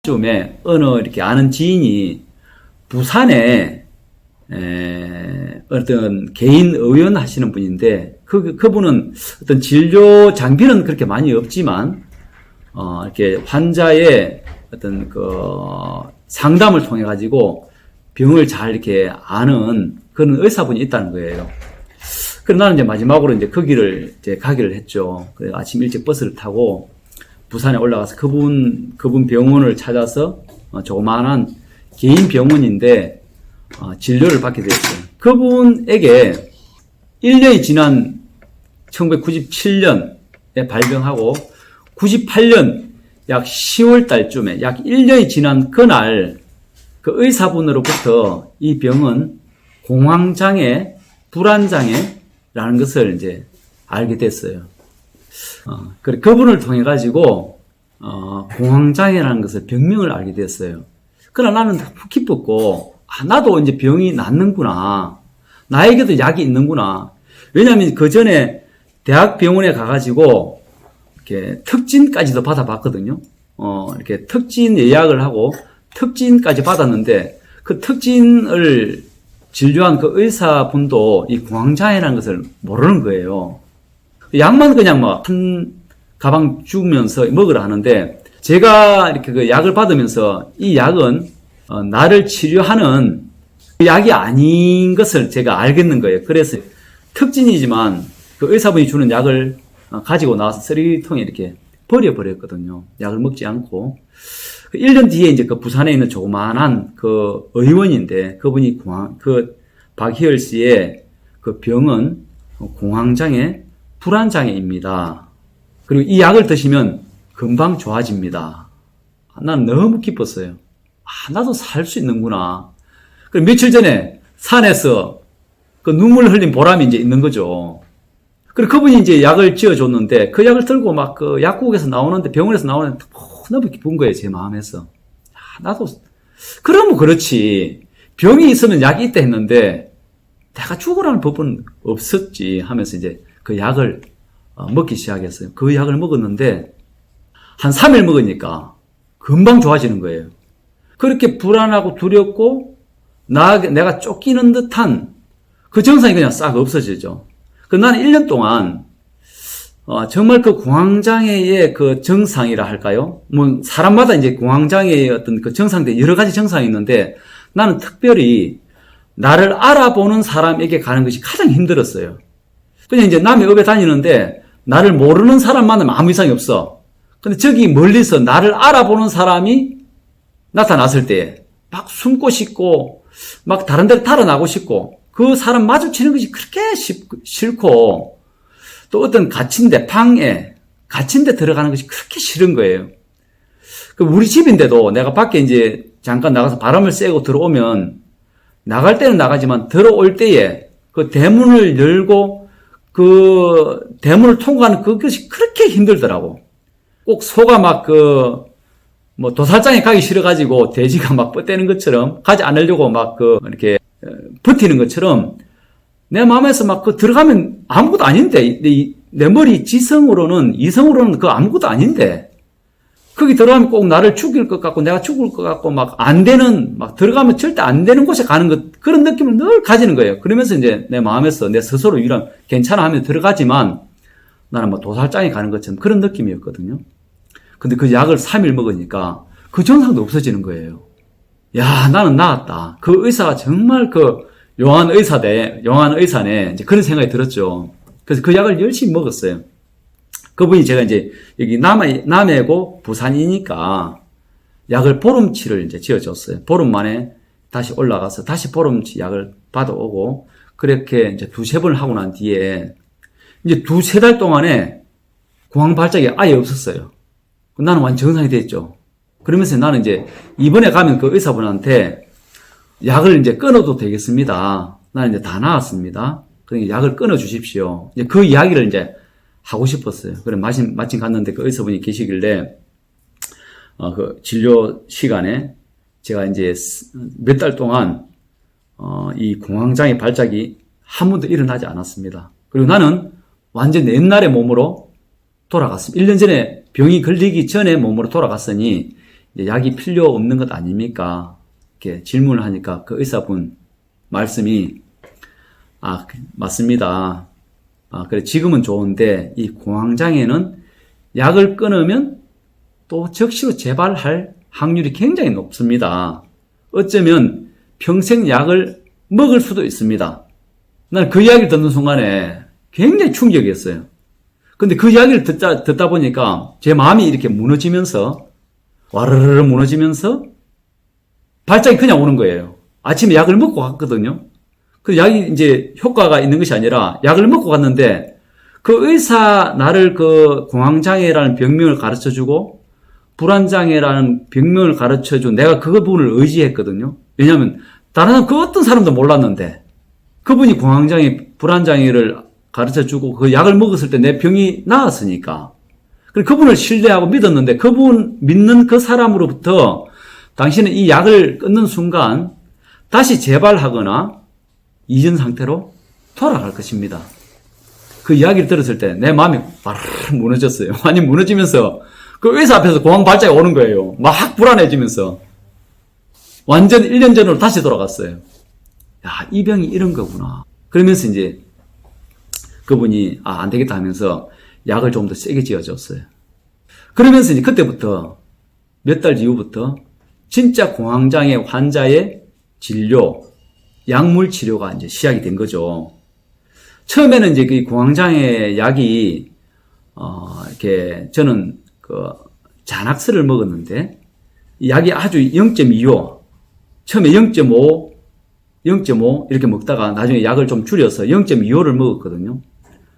쯤에 어느 이렇게 아는 지인이 부산에 어떤 개인 의원 하시는 분인데 그분은 어떤 진료 장비는 그렇게 많이 없지만 이렇게 환자의 어떤 그 상담을 통해 가지고 병을 잘 이렇게 아는 그런 의사분이 있다는 거예요. 그래서 나는 이제 마지막으로 이제 거기를 이제 가기를 했죠. 그래서 아침 일찍 버스를 타고 부산에 올라가서 그분 병원을 찾아서 조그마한 개인 병원인데 진료를 받게 됐어요. 그분에게 1년이 지난 1997년에 발병하고 98년 약 10월 달쯤에 약 1년이 지난 그날 그 의사분으로부터 이 병은 공황장애, 불안장애라는 것을 이제 알게 됐어요. 그래 그분을 통해 가지고 공황장애라는 것을 병명을 알게 됐어요. 그러나 나는 기뻤고 나도 이제 병이 낫는구나. 나에게도 약이 있는구나. 왜냐하면 그 전에 대학병원에 가가지고 이렇게 특진까지도 받아봤거든요. 이렇게 특진 예약을 하고 특진까지 받았는데 그 특진을 진료한 그 의사분도 이 공황장애라는 것을 모르는 거예요. 약만 그냥 막 한 가방 주면서 먹으라 하는데 제가 이렇게 그 약을 받으면서 이 약은 나를 치료하는 약이 아닌 것을 제가 알겠는 거예요. 그래서 특진이지만 그 의사분이 주는 약을 가지고 나와서 쓰레기통에 이렇게 버려버렸거든요. 약을 먹지 않고. 1년 뒤에 이제 그 부산에 있는 조그만한 그 의원인데 그분이 박희열 씨의 그 병은 공황장애, 불안장애입니다. 그리고 이 약을 드시면 금방 좋아집니다. 난 너무 기뻤어요. 나도 살 수 있는구나. 그리고 며칠 전에 산에서 그 눈물 흘린 보람이 이제 있는 거죠. 그리고 그분이 이제 약을 지어줬는데 그 약을 들고 막 그 약국에서 나오는데 병원에서 나오는데 너무 기쁜 거예요. 제 마음에서. 나도 그러면 그렇지. 병이 있으면 약이 있다 했는데 내가 죽으라는 법은 없었지 하면서 이제 그 약을 먹기 시작했어요. 그 약을 먹었는데 한 3일 먹으니까 금방 좋아지는 거예요. 그렇게 불안하고 두렵고 내가 쫓기는 듯한 그 증상이 그냥 싹 없어지죠. 나는 1년 동안 정말 그 공황장애의 그 증상이라 할까요? 뭐 사람마다 이제 공황장애의 어떤 그 증상들 여러 가지 증상이 있는데 나는 특별히 나를 알아보는 사람에게 가는 것이 가장 힘들었어요. 그냥 이제 남의 업에 다니는데 나를 모르는 사람 만나면 아무 이상이 없어. 근데 저기 멀리서 나를 알아보는 사람이 나타났을 때 막 숨고 싶고 막 다른 데로 달아나고 싶고 그 사람 마주치는 것이 그렇게 싫고 또 어떤 갇힌 데 방에 갇힌 데 들어가는 것이 그렇게 싫은 거예요. 우리 집인데도 내가 밖에 이제 잠깐 나가서 바람을 쐬고 들어오면 나갈 때는 나가지만 들어올 때에 그 대문을 열고 그 대문을 통과하는 그것이 그렇게 힘들더라고. 꼭 소가 막 뭐 도살장에 가기 싫어가지고 돼지가 막 뻗대는 것처럼 가지 않으려고 막 이렇게 버티는 것처럼 내 마음에서 막 들어가면 아무것도 아닌데 내 머리 이성으로는 그 아무것도 아닌데 거기 들어가면 꼭 나를 죽일 것 같고 내가 죽을 것 같고 막 안 되는 막 들어가면 절대 안 되는 곳에 가는 것 그런 느낌을 늘 가지는 거예요. 그러면서 이제 내 마음에서 내 스스로 유랑 괜찮아 하면 들어가지만 나는 뭐 도살장에 가는 것처럼 그런 느낌이었거든요. 근데 그 약을 3일 먹으니까 그 증상도 없어지는 거예요. 야, 나는 나았다. 그 의사가 정말 용한 의사네. 이제 그런 생각이 들었죠. 그래서 그 약을 열심히 먹었어요. 그분이 제가 이제 여기 남해고 부산이니까 약을 보름치를 이제 지어줬어요. 보름 만에 다시 올라가서 다시 보름치 약을 받아오고 그렇게 이제 2-3번을 하고 난 뒤에 이제 2-3달 동안에 공황 발작이 아예 없었어요. 나는 완전 정상이 됐죠. 그러면서 나는 이제 이번에 가면 그 의사분한테 약을 이제 끊어도 되겠습니다. 나는 이제 다 나았습니다. 그러니까 약을 끊어 주십시오. 이제 그 이야기를 이제 하고 싶었어요. 그래 마침 갔는데 그 의사분이 계시길래 그 진료 시간에 제가 이제 몇 달 동안 이 공황장애 발작이 한 번도 일어나지 않았습니다. 그리고 나는 완전 옛날의 몸으로 돌아갔습니다. 1년 전에 병이 걸리기 전에 몸으로 돌아갔으니 약이 필요 없는 것 아닙니까? 이렇게 질문을 하니까 그 의사분 말씀이 맞습니다. 그래 지금은 좋은데 이 공황장애는 약을 끊으면 또 즉시로 재발할 확률이 굉장히 높습니다. 어쩌면 평생 약을 먹을 수도 있습니다. 난 그 이야기를 듣는 순간에 굉장히 충격이었어요. 근데 그 이야기를 듣다 보니까 제 마음이 이렇게 무너지면서 와르르 무너지면서 발작이 그냥 오는 거예요. 아침에 약을 먹고 갔거든요. 그 약이 이제 효과가 있는 것이 아니라 약을 먹고 갔는데 그 의사 나를 그 공황장애라는 병명을 가르쳐 주고 불안장애라는 병명을 가르쳐 준 내가 그 부분을 의지했거든요. 왜냐하면 다른 그 어떤 사람도 몰랐는데 그분이 공황장애, 불안장애를 가르쳐 주고 그 약을 먹었을 때 내 병이 나았으니까. 그분을 신뢰하고 믿었는데 그분 믿는 그 사람으로부터 당신은 이 약을 끊는 순간 다시 재발하거나 이전 상태로 돌아갈 것입니다. 그 이야기를 들었을 때 내 마음이 바르르 무너졌어요. 많이 무너지면서 그 의사 앞에서 공황 발작이 오는 거예요. 막 불안해지면서 완전 1년 전으로 다시 돌아갔어요. 야, 이 병이 이런 거구나. 그러면서 이제 그분이 안 되겠다 하면서 약을 좀 더 세게 지어줬어요. 그러면서 이제 그때부터 몇 달 이후부터 진짜 공황장애 환자의 진료, 약물 치료가 이제 시작이 된 거죠. 처음에는 이제 그 공황장애 약이 이렇게 저는 그 자낙스를 먹었는데 이 약이 아주 0.25, 처음에 0.5 이렇게 먹다가 나중에 약을 좀 줄여서 0.25를 먹었거든요.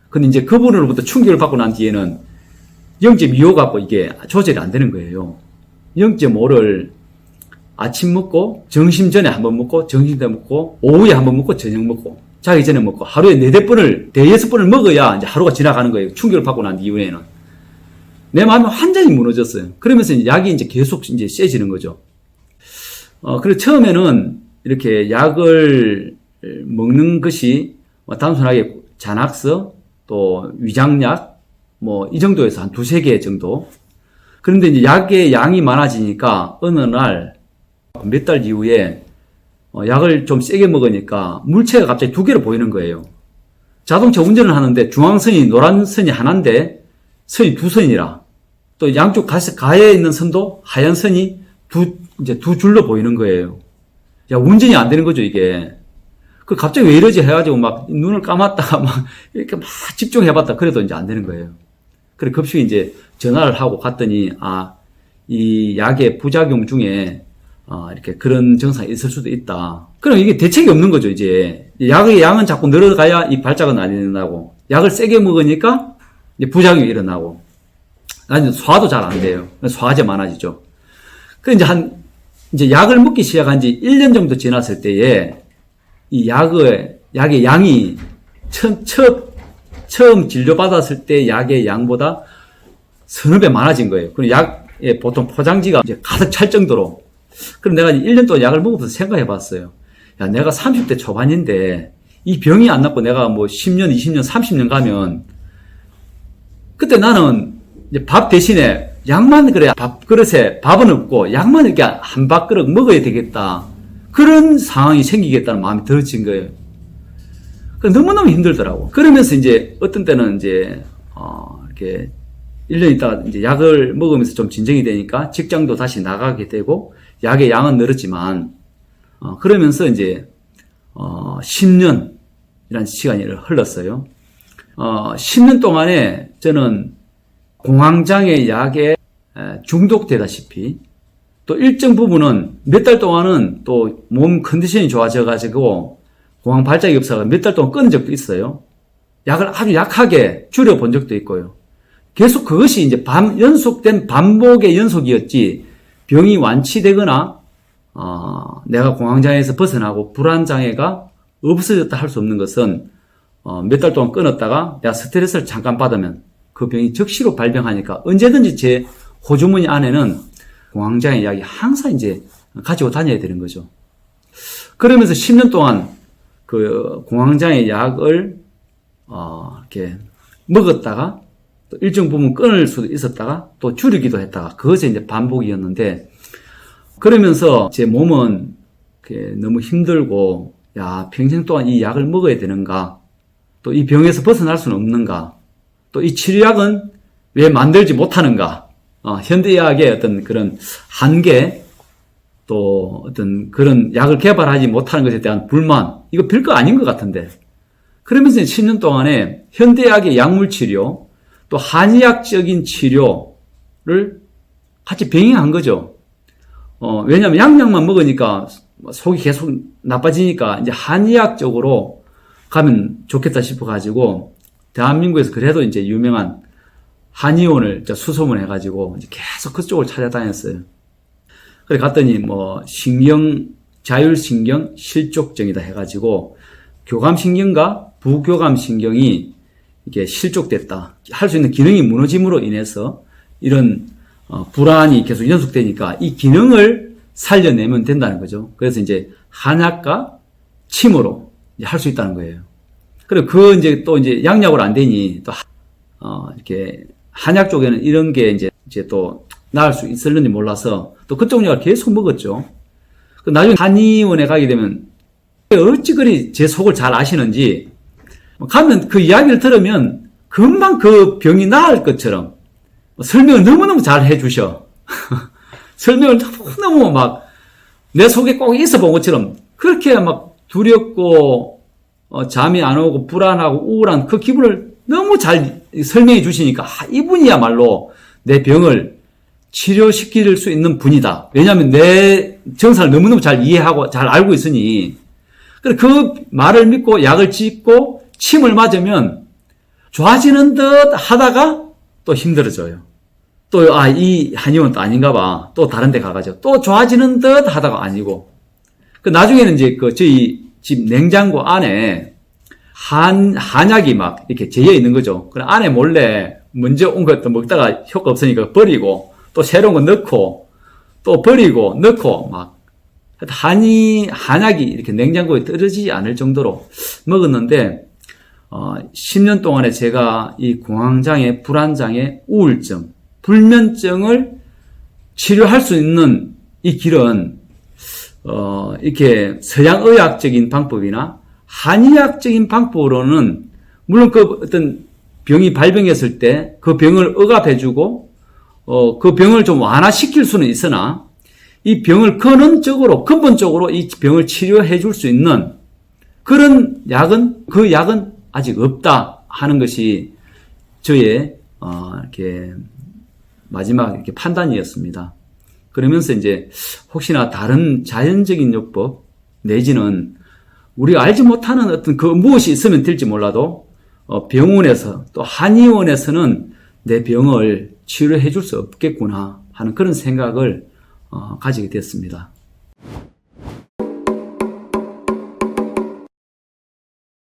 근데 이제 그분으로부터 충격을 받고 난 뒤에는 0.25 갖고 이게 조절이 안 되는 거예요. 0.5를 아침 먹고, 점심 전에 한번 먹고, 점심 때 먹고, 오후에 한번 먹고, 저녁 먹고, 자기 전에 먹고, 하루에 4-5번을, 5-6번을 먹어야 이제 하루가 지나가는 거예요. 충격을 받고 난 이후에는. 내 마음이 완전히 무너졌어요. 그러면서 이제 약이 이제 계속 이제 세지는 거죠. 그리고 처음에는 이렇게 약을 먹는 것이 단순하게 자낙스, 또 위장약, 이 정도에서 한 2-3개 정도. 그런데 이제 약의 양이 많아지니까 어느 날 몇 달 이후에 약을 좀 세게 먹으니까 물체가 갑자기 2개로 보이는 거예요. 자동차 운전을 하는데 중앙선이 노란 선이 하나인데 선이 2선이라 또 양쪽 가에 있는 선도 하얀 선이 이제 2줄로 보이는 거예요. 야, 운전이 안 되는 거죠, 이게. 갑자기 왜 이러지 해가지고 막 눈을 감았다가 막 이렇게 막 집중해봤다. 그래도 이제 안 되는 거예요. 그래, 급식에 이제 전화를 하고 갔더니, 이 약의 부작용 중에, 이렇게 그런 증상이 있을 수도 있다. 그럼 이게 대책이 없는 거죠, 이제. 약의 양은 자꾸 늘어가야 이 발작은 안 일어나고, 약을 세게 먹으니까 이제 부작용이 일어나고, 나중에 소화도 잘 안 돼요. 소화제 많아지죠. 그 이제 약을 먹기 시작한 지 1년 정도 지났을 때에, 이 약의 양이 처음 진료받았을 때 약의 양보다 서너 배 많아진 거예요. 그리고 약의 보통 포장지가 이제 가득 찰 정도로. 그럼 내가 1년 동안 약을 먹으면서 생각해 봤어요. 야, 내가 30대 초반인데 이 병이 안 낫고 내가 10년, 20년, 30년 가면 그때 나는 이제 밥 대신에 약만 그래 밥그릇에 밥은 없고 약만 이렇게 한 밥그릇 먹어야 되겠다. 그런 상황이 생기겠다는 마음이 들어진 거예요. 너무너무 힘들더라고. 그러면서 이제 어떤 때는 이제, 이렇게 1년 있다가 이제 약을 먹으면서 좀 진정이 되니까 직장도 다시 나가게 되고 약의 양은 늘었지만, 그러면서 이제, 10년이라는 시간이 흘렀어요. 10년 동안에 저는 공황장애 약에 중독되다시피 또 일정 부분은 몇 달 동안은 또 몸 컨디션이 좋아져가지고 공황 발작이 없어서 몇 달 동안 끊은 적도 있어요. 약을 아주 약하게 줄여본 적도 있고요. 계속 그것이 이제 연속된 반복의 연속이었지 병이 완치되거나 내가 공황장애에서 벗어나고 불안장애가 없어졌다 할 수 없는 것은 몇 달 동안 끊었다가 내가 스트레스를 잠깐 받으면 그 병이 즉시로 발병하니까 언제든지 제 호주머니 안에는 공황장애 약이 항상 이제 가지고 다녀야 되는 거죠. 그러면서 10년 동안 그 공황장애 약을 이렇게 먹었다가 또 일정 부분 끊을 수도 있었다가 또 줄이기도 했다가 그것이 이제 반복이었는데 그러면서 제 몸은 너무 힘들고, 야, 평생 동안 이 약을 먹어야 되는가? 또 이 병에서 벗어날 수는 없는가? 또 이 치료약은 왜 만들지 못하는가? 현대의학의 어떤 그런 한계, 또 어떤 그런 약을 개발하지 못하는 것에 대한 불만, 이거 별거 아닌 것 같은데. 그러면서 10년 동안에 현대의학의 약물치료, 또 한의학적인 치료를 같이 병행한 거죠. 왜냐면 양약만 먹으니까 속이 계속 나빠지니까 이제 한의학적으로 가면 좋겠다 싶어가지고, 대한민국에서 그래도 이제 유명한 한의원을 수소문해가지고 이제 계속 그쪽을 찾아다녔어요. 그래 갔더니 자율신경 실족증이다 해가지고 교감신경과 부교감신경이 이게 실족됐다. 할 수 있는 기능이 무너짐으로 인해서 이런 불안이 계속 연속되니까 이 기능을 살려내면 된다는 거죠. 그래서 이제 한약과 침으로 할 수 있다는 거예요. 그리고 이제 또 이제 양약으로 안 되니 또 이렇게 한약 쪽에는 이런 게 이제 또 나을 수 있을는지 몰라서 또 그쪽 약을 계속 먹었죠. 나중에 한의원에 가게 되면 어찌 그리 제 속을 잘 아시는지 가면 그 이야기를 들으면 금방 그 병이 나을 것처럼 설명을 너무너무 잘 해주셔. 설명을 너무너무 막 내 속에 꼭 있어 본 것처럼 그렇게 막 두렵고 잠이 안 오고 불안하고 우울한 그 기분을 너무 잘 설명해 주시니까 이분이야말로 내 병을 치료시킬 수 있는 분이다. 왜냐하면 내 증상을 너무너무 잘 이해하고 잘 알고 있으니. 그 말을 믿고 약을 짓고 침을 맞으면 좋아지는 듯 하다가 또 힘들어져요. 또 이 한의원 또 아닌가 봐. 또 다른 데 가가지고 또 좋아지는 듯 하다가 아니고. 나중에는 이제 저희 집 냉장고 안에 한약이 막 이렇게 재여 있는 거죠. 그래 안에 몰래 먼저 온 것도 먹다가 효과 없으니까 버리고 또 새로운 거 넣고 또 버리고 넣고 막 한약이 이렇게 냉장고에 떨어지지 않을 정도로 먹었는데 10년 동안에 제가 이 공황장애, 불안장애, 우울증, 불면증을 치료할 수 있는 이 길은 이렇게 서양의학적인 방법이나 한의학적인 방법으로는 물론 그 어떤 병이 발병했을 때 그 병을 억압해주고 그 병을 좀 완화시킬 수는 있으나 이 병을 근본적으로 이 병을 치료해 줄 수 있는 그런 약은 아직 없다 하는 것이 저의 이렇게 마지막 이렇게 판단이었습니다. 그러면서 이제 혹시나 다른 자연적인 요법 내지는 우리가 알지 못하는 어떤 그 무엇이 있으면 될지 몰라도 병원에서 또 한의원에서는 내 병을 치료해 줄 수 없겠구나 하는 그런 생각을 가지게 됐습니다.